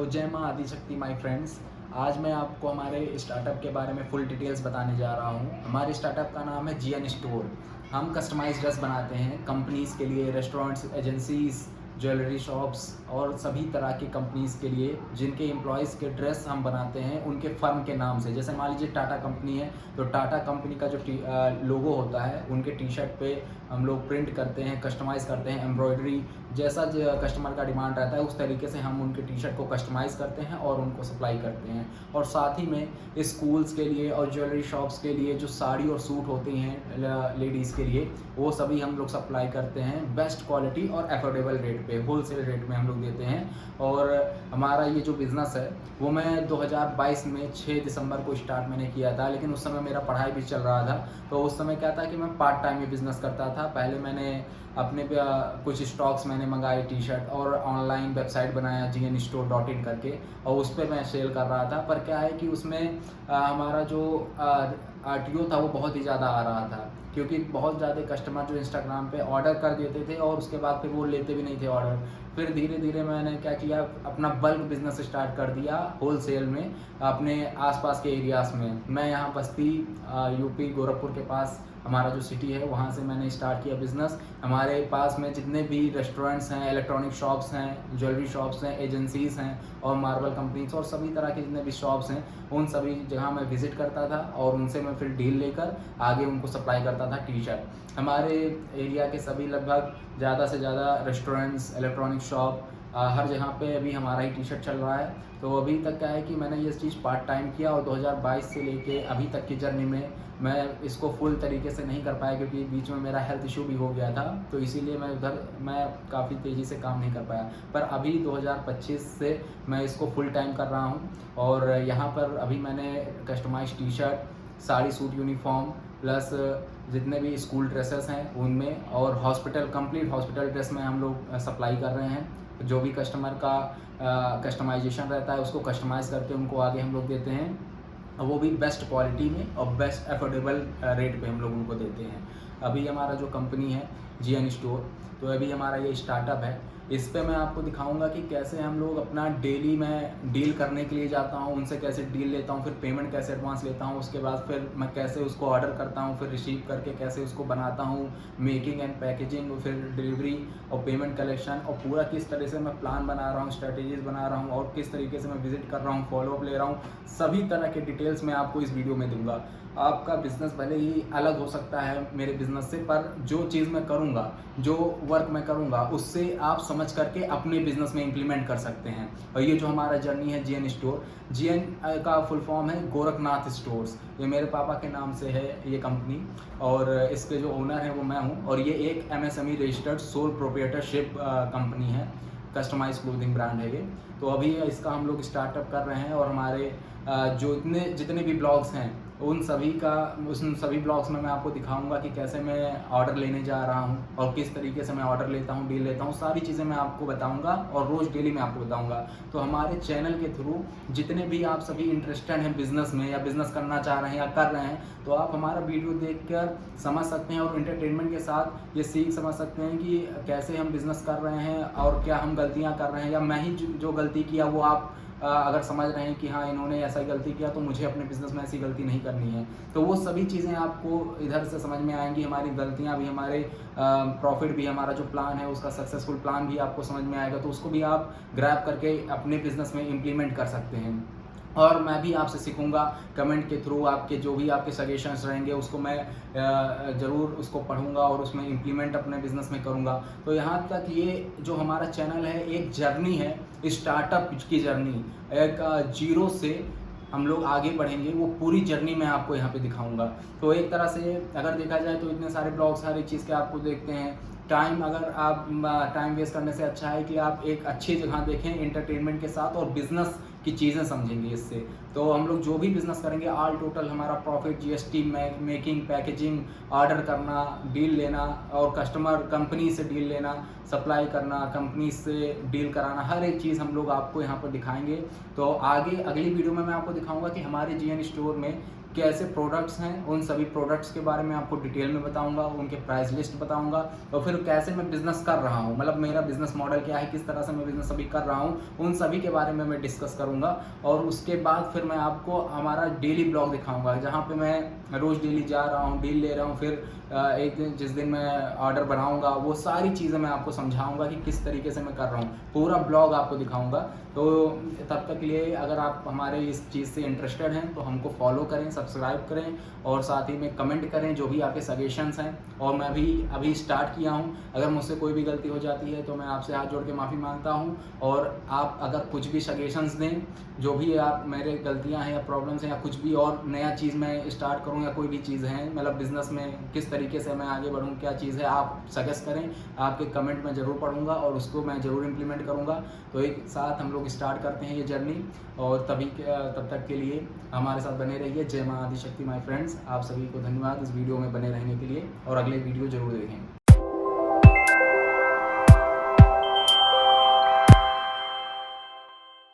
Hello, जय माँ Adishakti my friends. आज मैं आपको हमारे स्टार्टअप के बारे में फुल डिटेल्स बताने जा रहा हूँ। हमारे स्टार्टअप का नाम है जीएन स्टोर। हम कस्टमाइज्ड ड्रेस बनाते हैं कंपनीज़ के लिए, रेस्टोरेंट्स, एजेंसीज़, ज्वेलरी शॉप्स और सभी तरह की कंपनीज़ के लिए जिनके एम्प्लॉयज़ के ड्रेस हम बनाते हैं उनके फर्म के नाम से। जैसे मान लीजिए टाटा कंपनी है, तो टाटा कंपनी का जो लोगो होता है उनके टी शर्ट पे हम लोग प्रिंट करते हैं, कस्टमाइज़ करते हैं, एम्ब्रॉयडरी जैसा कस्टमर का डिमांड रहता है उस तरीके से हम उनके टी शर्ट को कस्टमाइज़ करते हैं और उनको सप्लाई करते हैं। और साथ ही में स्कूल्स के लिए और ज्वेलरी शॉप्स के लिए जो साड़ी और सूट होती हैं लेडीज़ के लिए, वो सभी हम लोग सप्लाई करते हैं बेस्ट क्वालिटी और अफोर्डेबल रेट पे, होलसेल रेट में हम लोग देते हैं। और हमारा ये जो बिज़नेस है वो मैं 2022 में 6 दिसंबर को स्टार्ट मैंने किया था, लेकिन उस समय मेरा पढ़ाई भी चल रहा था। तो उस समय क्या था कि मैं पार्ट टाइम में बिज़नेस करता था। पहले मैंने अपने पे कुछ स्टॉक्स मैंने मंगाए टी शर्ट और ऑनलाइन वेबसाइट बनाया gnstore.in करके, और उस पर मैं सेल कर रहा था। पर क्या है कि उसमें हमारा जो आरटीओ था वो बहुत ही ज़्यादा आ रहा था, क्योंकि बहुत ज़्यादा कस्टमर जो इंस्टाग्राम पे ऑर्डर कर देते थे और उसके बाद फिर वो लेते भी नहीं थे ऑर्डर। फिर धीरे धीरे मैंने क्या किया, अपना बल्क बिज़नेस स्टार्ट कर दिया होलसेल में अपने आसपास के एरियाज़ में। मैं यहाँ बस्ती यूपी गोरखपुर के पास हमारा जो सिटी है वहाँ से मैंने स्टार्ट किया बिज़नेस। हमारे पास में जितने भी रेस्टोरेंट्स हैं, इलेक्ट्रॉनिक शॉप्स हैं, ज्वेलरी शॉप्स हैं, एजेंसीज़ हैं और मार्बल कंपनीज और सभी तरह के जितने भी शॉप्स हैं, उन सभी जगह मैं विज़िट करता था और उनसे मैं फिर डील लेकर आगे उनको सप्लाई करता था टी शर्ट। हमारे एरिया के सभी लगभग ज़्यादा से ज़्यादा रेस्टोरेंट्स, इलेक्ट्रॉनिक शॉप, हर जगह पे अभी हमारा ही टी शर्ट चल रहा है। तो अभी तक क्या है कि मैंने ये चीज़ पार्ट टाइम किया और 2022 से लेके अभी तक की जर्नी में मैं इसको फुल तरीके से नहीं कर पाया, क्योंकि बीच में मेरा हेल्थ इशू भी हो गया था। तो इसीलिए मैं काफ़ी तेज़ी से काम नहीं कर पाया। पर अभी 2025 से मैं इसको फुल टाइम कर रहा हूँ और यहाँ पर अभी मैंने customized T shirt, sari, suit, uniform plus जितने भी स्कूल ड्रेसेस हैं उनमें, और कंप्लीट हॉस्पिटल ड्रेस में हम लोग सप्लाई कर रहे हैं। जो भी कस्टमर का कस्टमाइजेशन रहता है उसको कस्टमाइज़ करके उनको आगे हम लोग देते हैं, और वो भी बेस्ट क्वालिटी में और बेस्ट अफोर्डेबल रेट पे हम लोग उनको देते हैं। अभी हमारा जो कंपनी है जीएन स्टोर, तो अभी हमारा ये स्टार्टअप है। इस पे मैं आपको दिखाऊंगा कि कैसे हम लोग अपना डेली मैं डील करने के लिए जाता हूँ, उनसे कैसे डील लेता हूँ, फिर पेमेंट कैसे एडवांस लेता हूँ, उसके बाद फिर मैं कैसे उसको ऑर्डर करता हूँ, फिर रिसीव करके कैसे उसको बनाता हूँ, मेकिंग एंड पैकेजिंग, फिर डिलीवरी और पेमेंट कलेक्शन, और पूरा किस तरह से मैं प्लान बना रहा हूँ, स्ट्रेटेजीज बना रहा हूँ और किस तरीके से मैं विजिट कर रहा हूँ, फॉलोअप ले रहा हूँ। सभी तरह के डिटेल्स मैं आपको इस वीडियो में दूंगा। आपका बिज़नेस भले ही अलग हो सकता है मेरे बिज़नेस से, पर जो चीज़ मैं करूँगा, जो वर्क मैं करूँगा, उससे आप समझ करके अपने बिज़नेस में इम्प्लीमेंट कर सकते हैं। और ये जो हमारा जर्नी है जीएन स्टोर, जीएन का फुल फॉर्म है गोरखनाथ स्टोर्स। ये मेरे पापा के नाम से है ये कंपनी, और इसके जो ओनर हैं वो मैं हूँ। और ये एक MSME registered sole proprietorship company है, कस्टमाइज क्लोथिंग ब्रांड है ये। तो अभी इसका हम लोग स्टार्टअप कर रहे हैं, और हमारे जो जितने भी ब्लॉग्स हैं उन सभी ब्लॉग्स में मैं आपको दिखाऊंगा कि कैसे मैं ऑर्डर लेने जा रहा हूं और किस तरीके से मैं ऑर्डर लेता हूं, डील लेता हूं, सारी चीज़ें मैं आपको बताऊंगा और रोज़ डेली मैं आपको बताऊंगा। तो हमारे चैनल के थ्रू जितने भी आप सभी इंटरेस्टेड हैं बिज़नेस में या बिज़नेस करना चाह रहे हैं या कर रहे हैं, तो आप हमारा वीडियो देखकर समझ सकते हैं और एंटरटेनमेंट के साथ ये सीख समझ सकते हैं कि कैसे हम बिज़नेस कर रहे हैं और क्या हम गलतियाँ कर रहे हैं, या मैं ही जो गलती किया वो आप अगर समझ रहे हैं कि हाँ इन्होंने ऐसा ही गलती किया तो मुझे अपने बिज़नेस में ऐसी गलती नहीं करनी है, तो वो सभी चीज़ें आपको इधर से समझ में आएंगी। हमारी गलतियाँ भी, हमारे प्रॉफिट भी, हमारा जो प्लान है उसका सक्सेसफुल प्लान भी आपको समझ में आएगा, तो उसको भी आप ग्रैब करके अपने बिज़नेस में इम्प्लीमेंट कर सकते हैं। और मैं भी आपसे सीखूंगा कमेंट के थ्रू, आपके जो भी आपके सजेशंस रहेंगे उसको मैं ज़रूर उसको पढ़ूंगा और उसमें इम्प्लीमेंट अपने बिज़नेस में करूंगा। तो यहाँ तक ये जो हमारा चैनल है एक जर्नी है, स्टार्टअप की जर्नी, एक जीरो से हम लोग आगे बढ़ेंगे, वो पूरी जर्नी मैं आपको यहाँ पे दिखाऊंगा। तो एक तरह से अगर देखा जाए तो इतने सारे ब्लॉग्स हर एक चीज़ के आपको देखते हैं, अगर आप टाइम वेस्ट करने से अच्छा है कि आप एक अच्छी जगह देखें एंटरटेनमेंट के साथ और बिज़नेस की चीज़ें समझेंगे इससे। तो हम लोग जो भी बिज़नेस करेंगे ऑल टोटल हमारा profit, GST, making, packaging, order करना, डील लेना और कस्टमर कंपनी से डील लेना, सप्लाई करना, कंपनी से डील कराना, हर एक चीज़ हम लोग आपको यहाँ पर दिखाएंगे। तो आगे अगली वीडियो में मैं आपको दिखाऊंगा कि हमारे जीएन स्टोर में कैसे प्रोडक्ट्स हैं, उन सभी प्रोडक्ट्स के बारे में आपको डिटेल में बताऊंगा, उनके प्राइस लिस्ट बताऊंगा, और फिर कैसे मैं बिज़नेस कर रहा हूं, मतलब मेरा बिज़नेस मॉडल क्या है, किस तरह से मैं बिज़नेस अभी कर रहा हूं, उन सभी के बारे में मैं डिस्कस करूंगा। और उसके बाद फिर मैं आपको हमारा डेली ब्लॉग दिखाऊंगा, जहां पे मैं रोज़ डेली जा रहा हूं, डील ले रहा हूं, फिर एक दिन जिस दिन मैं ऑर्डर बनाऊंगा वो सारी चीज़ें मैं आपको समझाऊंगा कि किस तरीके से मैं कर रहा हूँ, पूरा ब्लॉग आपको दिखाऊंगा। तो तब तक के लिए अगर आप हमारे इस चीज़ से इंटरेस्टेड हैं तो हमको फॉलो करें, सब्सक्राइब करें, और साथ ही में कमेंट करें जो भी आपके सजेशंस हैं। और मैं भी अभी स्टार्ट किया हूं, अगर मुझसे कोई भी गलती हो जाती है तो मैं आपसे हाथ जोड़ के माफ़ी मांगता हूं। और आप अगर कुछ भी सजेशंस दें, जो भी आप मेरे गलतियां हैं या प्रॉब्लम्स हैं या कुछ भी और नया चीज़ मैं स्टार्ट करूं या कोई भी चीज़ है, मतलब बिज़नेस में किस तरीके से मैं आगे बढ़ूं, क्या चीज़ है, आप सजेस्ट करें। आपके कमेंट में ज़रूर पढ़ूंगा और उसको मैं ज़रूर इम्प्लीमेंट करूंगा। तो एक साथ हम लोग स्टार्ट करते हैं ये जर्नी, और तब तक के लिए हमारे साथ बने रहिए। जय मां आदिशक्ति माय फ्रेंड्स, आप सभी को धन्यवाद इस वीडियो में बने रहने के लिए, और अगले वीडियो जरूर देखें।